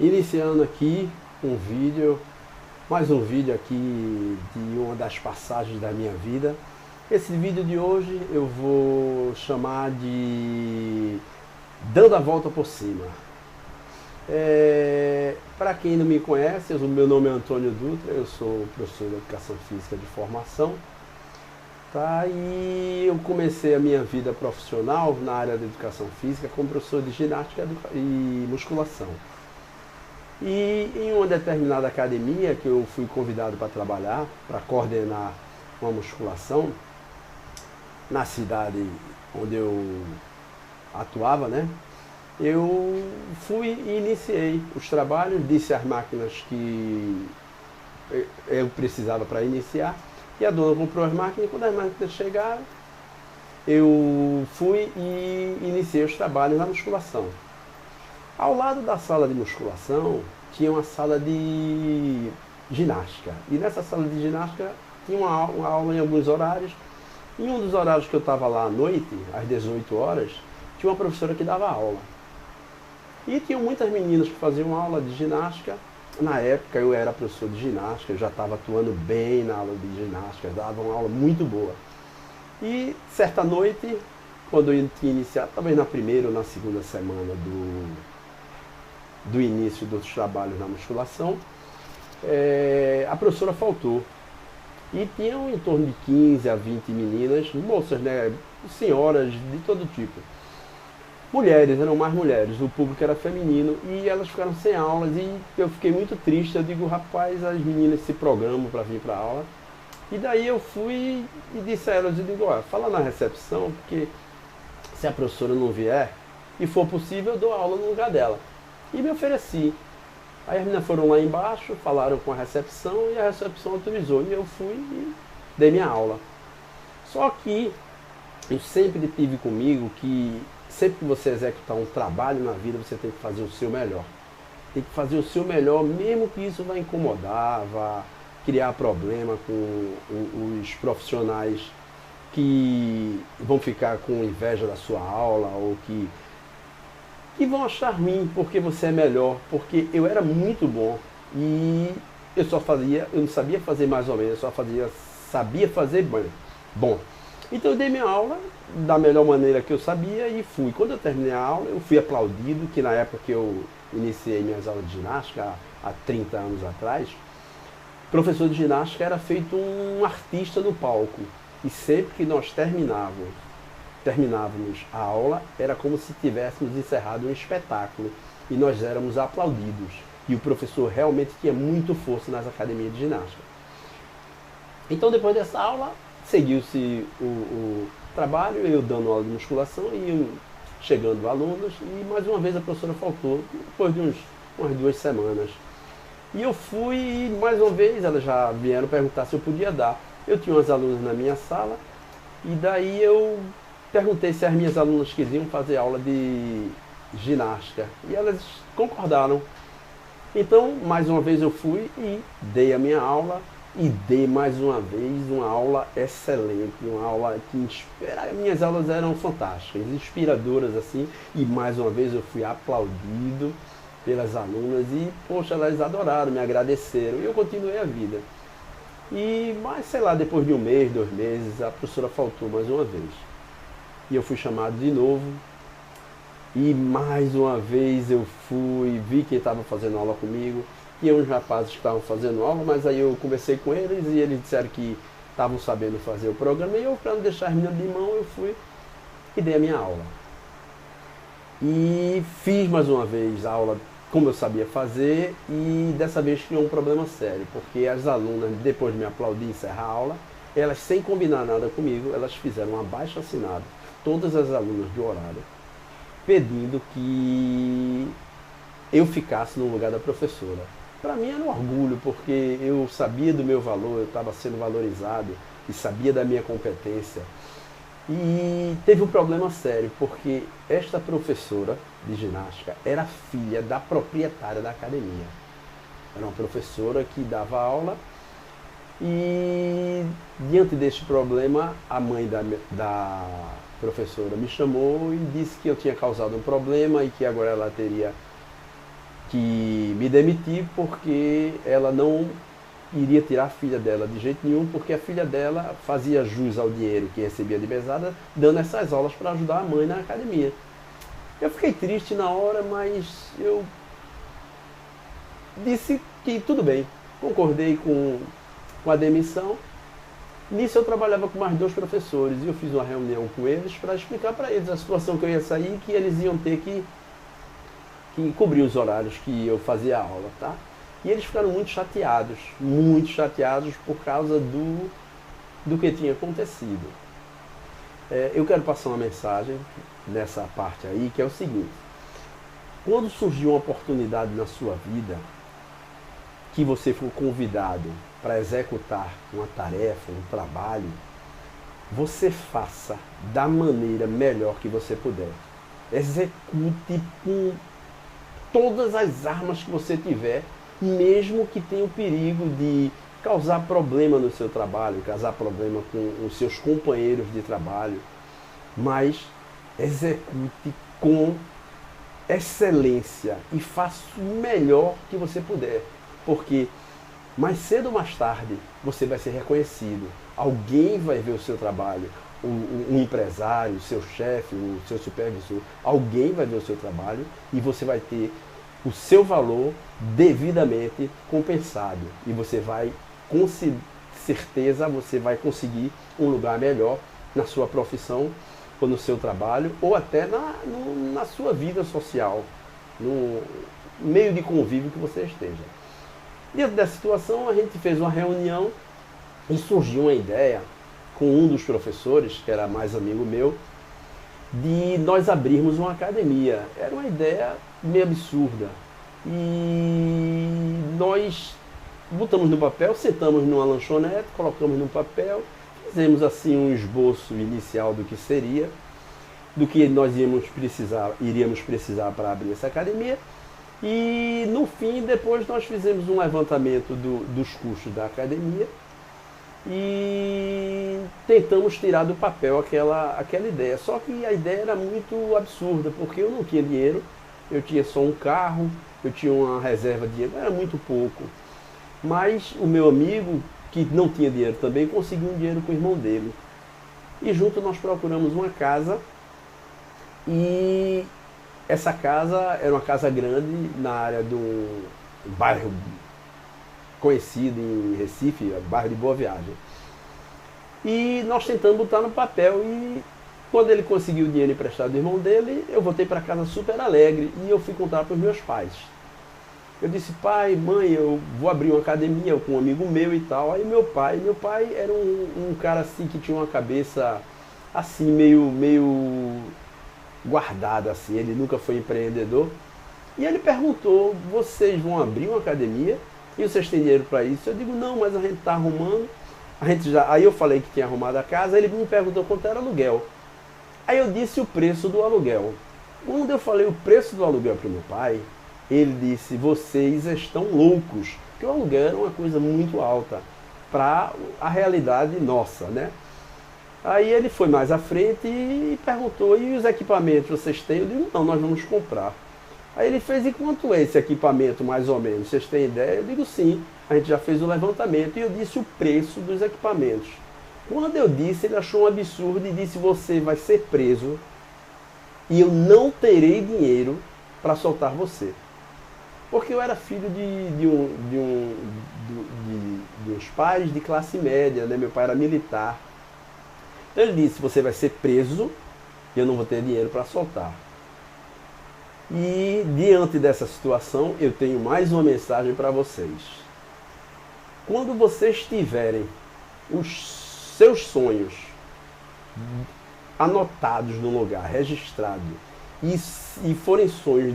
Iniciando aqui um vídeo, mais um vídeo aqui de uma das passagens da minha vida. Esse vídeo de hoje eu vou chamar de Dando a Volta por Cima. Para quem não me conhece, o meu nome é Antônio Dutra, eu sou professor de Educação Física de formação. Tá? E eu comecei a minha vida profissional na área da Educação Física como professor de ginástica e musculação. E em uma determinada academia que eu fui convidado para trabalhar, para coordenar uma musculação, na cidade onde eu atuava, né? Eu fui e iniciei os trabalhos, disse às máquinas que eu precisava para iniciar, e a dona comprou as máquinas, e quando as máquinas chegaram, eu fui e iniciei os trabalhos na musculação. Ao lado da sala de musculação tinha uma sala de ginástica. E nessa sala de ginástica tinha uma aula em alguns horários. Em um dos horários que eu estava lá à noite, às 18 horas, tinha uma professora que dava aula. E tinha muitas meninas que faziam aula de ginástica. Na época eu era professor de ginástica, eu já estava atuando bem na aula de ginástica, dava uma aula muito boa. E certa noite, quando eu tinha iniciado, talvez na primeira ou na segunda semana do início dos trabalhos na musculação, a professora faltou. E tinham em torno de 15 a 20 meninas, moças, né, senhoras de todo tipo. Mulheres, eram mais mulheres, o público era feminino e elas ficaram sem aulas e eu fiquei muito triste. Eu digo, rapaz, as meninas se programam para vir para a aula. E daí eu fui e disse a elas, eu digo, olha, fala na recepção, porque se a professora não vier e for possível, eu dou aula no lugar dela. E me ofereci. Aí as meninas foram lá embaixo, falaram com a recepção e a recepção autorizou. E eu fui e dei minha aula. Só que eu sempre tive comigo que sempre que você executar um trabalho na vida, você tem que fazer o seu melhor. Tem que fazer o seu melhor, mesmo que isso vai incomodar, vá criar problema com os profissionais que vão ficar com inveja da sua aula ou que vão achar ruim porque você é melhor, porque eu era muito bom e eu não sabia fazer mais ou menos, eu sabia fazer bom. Então eu dei minha aula da melhor maneira que eu sabia e fui. Quando eu terminei a aula, eu fui aplaudido, que na época que eu iniciei minhas aulas de ginástica, há 30 anos atrás, professor de ginástica era feito um artista no palco. E sempre que nós terminávamos a aula, era como se tivéssemos encerrado um espetáculo e nós éramos aplaudidos. E o professor realmente tinha muito força nas academias de ginástica. Então depois dessa aula, seguiu-se o trabalho, eu dando aula de musculação e chegando alunos, e mais uma vez a professora faltou, depois de umas 2 semanas. E eu fui e mais uma vez elas já vieram perguntar se eu podia dar. Eu tinha umas alunas na minha sala e daí eu perguntei se as minhas alunas queriam fazer aula de ginástica e elas concordaram. Então, mais uma vez eu fui e dei a minha aula e dei mais uma vez uma aula excelente, uma aula que inspira. Minhas aulas eram fantásticas, inspiradoras assim, e mais uma vez eu fui aplaudido pelas alunas e, poxa, elas adoraram, me agradeceram e eu continuei a vida. Mas sei lá, depois de 1 mês, 2 meses, a professora faltou mais uma vez. E eu fui chamado de novo. E mais uma vez eu fui, vi quem estava fazendo aula comigo. Tinha uns rapazes que estavam fazendo aula, mas aí eu conversei com eles e eles disseram que estavam sabendo fazer o programa. E eu, para não deixar as meninas de mão, eu fui e dei a minha aula. E fiz mais uma vez a aula como eu sabia fazer e dessa vez criou um problema sério, porque as alunas, depois de me aplaudir e encerrar a aula, elas sem combinar nada comigo, elas fizeram um abaixo-assinado, todas as alunas de horário, pedindo que eu ficasse no lugar da professora. Para mim era um orgulho, porque eu sabia do meu valor, eu estava sendo valorizado e sabia da minha competência. E teve um problema sério, porque esta professora de ginástica era filha da proprietária da academia. Era uma professora que dava aula e, diante deste problema, a mãe da professora me chamou e disse que eu tinha causado um problema e que agora ela teria que me demitir porque ela não iria tirar a filha dela de jeito nenhum, porque a filha dela fazia jus ao dinheiro que recebia de mesada, dando essas aulas para ajudar a mãe na academia. Eu fiquei triste na hora, mas eu disse que tudo bem, concordei com a demissão. Nisso eu trabalhava com mais 2 professores e eu fiz uma reunião com eles para explicar para eles a situação que eu ia sair, que eles iam ter que cobrir os horários que eu fazia aula, tá? E eles ficaram muito chateados por causa do que tinha acontecido. Eu quero passar uma mensagem nessa parte aí, que é o seguinte: quando surgiu uma oportunidade na sua vida, que você for convidado para executar uma tarefa, um trabalho, você faça da maneira melhor que você puder. Execute com todas as armas que você tiver, mesmo que tenha o perigo de causar problema no seu trabalho, causar problema com os seus companheiros de trabalho, mas execute com excelência e faça o melhor que você puder, porque mais cedo ou mais tarde você vai ser reconhecido, alguém vai ver o seu trabalho, um empresário, o seu chefe, o seu supervisor, alguém vai ver o seu trabalho e você vai ter o seu valor devidamente compensado. E você vai, com certeza, você vai conseguir um lugar melhor na sua profissão, ou no seu trabalho, ou até na sua vida social, no meio de convívio que você esteja. Dentro dessa situação, a gente fez uma reunião e surgiu uma ideia com um dos professores, que era mais amigo meu, de nós abrirmos uma academia. Era uma ideia meio absurda. E nós botamos no papel, sentamos numa lanchonete, colocamos no papel, fizemos assim um esboço inicial do que seria, do que nós iríamos precisar para abrir essa academia. E no fim, depois nós fizemos um levantamento dos custos da academia e tentamos tirar do papel aquela ideia. Só que a ideia era muito absurda, porque eu não tinha dinheiro, eu tinha só um carro, eu tinha uma reserva de dinheiro, era muito pouco. Mas o meu amigo, que não tinha dinheiro também, conseguiu um dinheiro com o irmão dele. E junto nós procuramos uma casa, e essa casa era uma casa grande na área de um bairro conhecido em Recife, bairro de Boa Viagem. E nós tentamos botar no papel, e quando ele conseguiu o dinheiro emprestado do irmão dele, eu voltei para casa super alegre e eu fui contar para os meus pais. Eu disse: pai, mãe, eu vou abrir uma academia com um amigo meu e tal. Aí meu pai era um cara assim que tinha uma cabeça assim meio guardada assim, ele nunca foi empreendedor. E ele perguntou: vocês vão abrir uma academia e vocês têm dinheiro para isso? Eu digo: não, mas a gente está arrumando. Aí eu falei que tinha arrumado a casa, ele me perguntou quanto era o aluguel. Aí eu disse o preço do aluguel. Quando eu falei o preço do aluguel para o meu pai, ele disse: vocês estão loucos, porque o aluguel era uma coisa muito alta para a realidade nossa, né? Aí ele foi mais à frente e perguntou: e os equipamentos vocês têm? Eu digo: não, nós vamos comprar. Aí ele fez: e quanto é esse equipamento mais ou menos? Vocês têm ideia? Eu digo: sim, a gente já fez o levantamento. E eu disse o preço dos equipamentos. Quando eu disse, ele achou um absurdo e disse: você vai ser preso e eu não terei dinheiro para soltar você. Porque eu era filho de uns pais de classe média, né? Meu pai era militar. Então ele disse: você vai ser preso e eu não vou ter dinheiro para soltar. E diante dessa situação, eu tenho mais uma mensagem para vocês. Quando vocês tiverem os seus sonhos anotados no lugar, registrados, e forem sonhos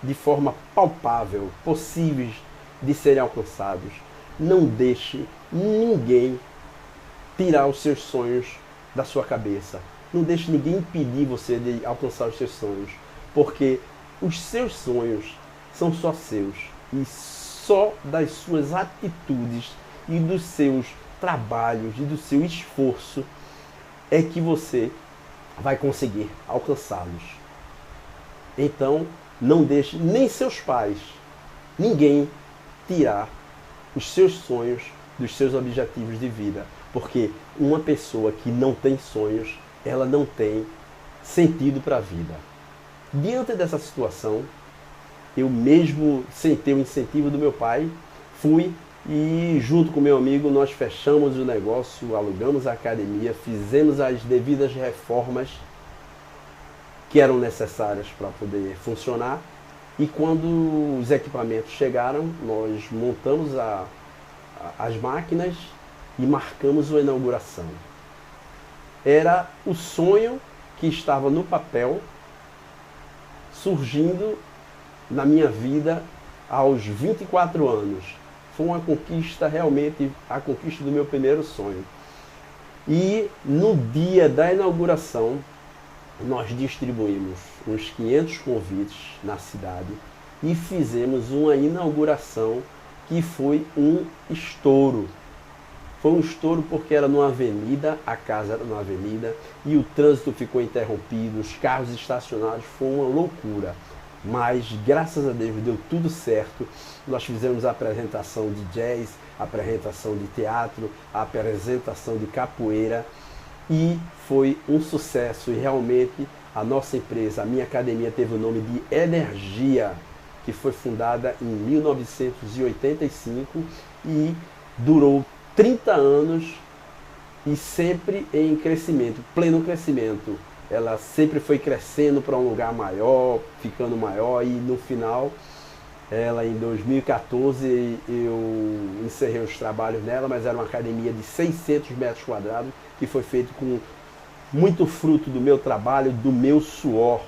de forma palpável, possíveis de serem alcançados, não deixe ninguém tirar os seus sonhos da sua cabeça. Não deixe ninguém impedir você de alcançar os seus sonhos, porque os seus sonhos são só seus, e só das suas atitudes e dos seus trabalhos e do seu esforço é que você vai conseguir alcançá-los. Então, não deixe nem seus pais, ninguém tirar os seus sonhos dos seus objetivos de vida. Porque uma pessoa que não tem sonhos, ela não tem sentido para a vida. Diante dessa situação, eu mesmo, sem ter o incentivo do meu pai, fui e junto com meu amigo nós fechamos o negócio, alugamos a academia, fizemos as devidas reformas que eram necessárias para poder funcionar. E quando os equipamentos chegaram, nós montamos as máquinas e marcamos a inauguração. Era o sonho que estava no papel, surgindo na minha vida aos 24 anos. Foi uma conquista, realmente, a conquista do meu primeiro sonho. E no dia da inauguração, nós distribuímos uns 500 convites na cidade e fizemos uma inauguração que foi um estouro. Foi um estouro porque era numa avenida, a casa era numa avenida e o trânsito ficou interrompido, os carros estacionados, foi uma loucura. Mas graças a Deus deu tudo certo. Nós fizemos a apresentação de jazz, a apresentação de teatro, a apresentação de capoeira e foi um sucesso. E realmente a nossa empresa, a minha academia, teve o nome de Energia, que foi fundada em 1985 e durou 30 anos e sempre em crescimento, pleno crescimento. Ela sempre foi crescendo para um lugar maior, ficando maior e no final, ela em 2014, eu encerrei os trabalhos nela, mas era uma academia de 600 metros quadrados que foi feito com muito fruto do meu trabalho, do meu suor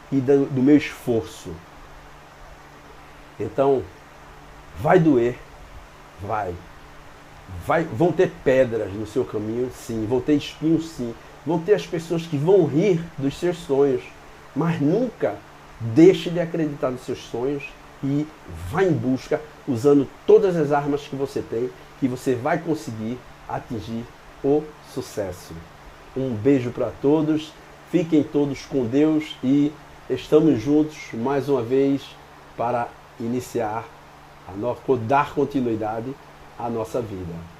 e do meu esforço. Então, vai doer, vão ter pedras no seu caminho, sim, vão ter espinhos, sim, vão ter as pessoas que vão rir dos seus sonhos, mas nunca deixe de acreditar nos seus sonhos e vá em busca, usando todas as armas que você tem, que você vai conseguir atingir o sucesso. Um beijo para todos, fiquem todos com Deus e estamos juntos mais uma vez para iniciar, dar continuidade à nossa vida.